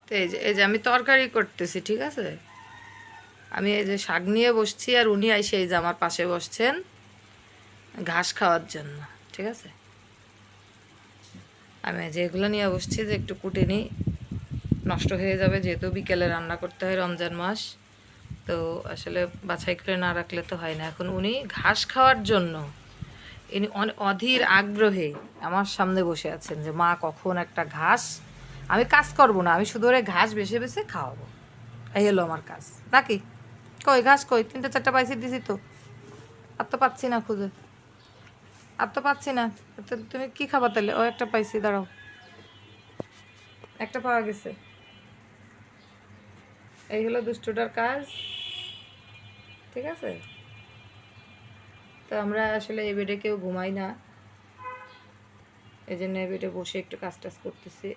তো এই যে আমি তরকারি করতেছি, ঠিক আছে। আমি এই যে শাক নিয়ে বসছি, আর উনি আইসে এই যে আমার পাশে বসছেন ঘাস খাওয়ার জন্য, ঠিক আছে। আমি যে এগুলো নিয়ে বসছি যে একটু কুটে নিই, নষ্ট হয়ে যাবে, যেহেতু বিকেলে রান্না করতে হয়, রমজান মাস। তো আসলে বাছাই করে না রাখলে তো হয় না। এখন উনি ঘাস খাওয়ার জন্য ইনি অধীর আগ্রহে আমার সামনে বসে আছেন যে মা কখন একটা ঘাস, আমি কাজ করব না, আমি শুধু ওরে ঘাস বেছে বেছে খাওয়াবো, এই হলো আমার কাজ নাকি। কই ঘাস কই, 3-4টা পাইছি দিছি তো, আর তো পাচ্ছি না খুঁজে, আর তো পাচ্ছি না। তো তুমি কি খাবার তাহলে? ও একটা পাইছি, দাঁড়াও, একটা পাওয়া গেছে। এই হলো দুষ্টুটার কাজ, ঠিক আছে। তো আমরা আসলে এই বেডে কেউ ঘুমাই না, এই জন্য এই বেডে বসে একটু কাজ টাজ করতেছি।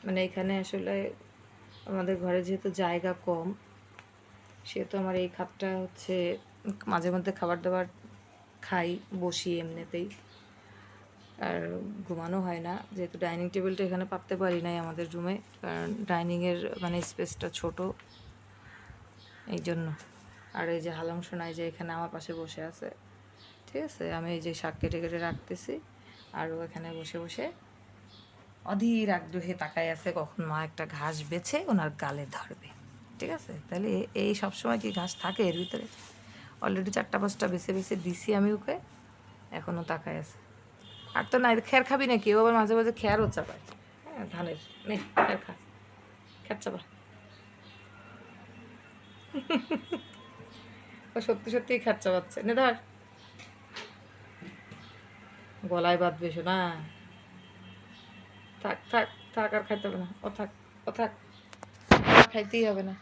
মানে এখানে আসলে আমাদের ঘরে যেহেতু জায়গা কম, সেহেতু আমার এই খাটটা হচ্ছে মাঝে মধ্যে খাবার দাবার খাই, বসি এমনিতেই, আর ঘুমানো হয় না, যেহেতু ডাইনিং টেবিলটা এখানে পাততে পারি নাই আমাদের রুমে, কারণ ডাইনিংয়ের মানে স্পেসটা ছোট, এই জন্য। আর এই যে হালাম শোনাই যে এখানে আমার পাশে বসে আছে, ঠিক আছে। আমি এই যে শাক কেটে কেটে রাখতেছি, আর ও এখানে বসে বসে অধীর আগ্রহে তাকায় আছে কখন মা একটা ঘাস বেছে ওনার গালে ধরবে, ঠিক আছে। তাহলে এই সবসময় কি ঘাস থাকে এর ভিতরে? অলরেডি 4-5টা বেছে বেছে দিছি আমি ওকে, এখনও তাকায় আছে। আর তো না, খ্যার খাবি নাকি? ও আবার মাঝে মাঝে খ্যারও চাপায়, হ্যাঁ ধানের, নে খ্যার খা, খ্যার চাপা। ও সত্যি সত্যিই খ্যার চাপাচ্ছে, নে ধর, গলায় বাঁধবে শোনা। থাক থাক থাক, আর খাইতে হবে না, ও থাক, ও থাক, খাইতেই হবে না।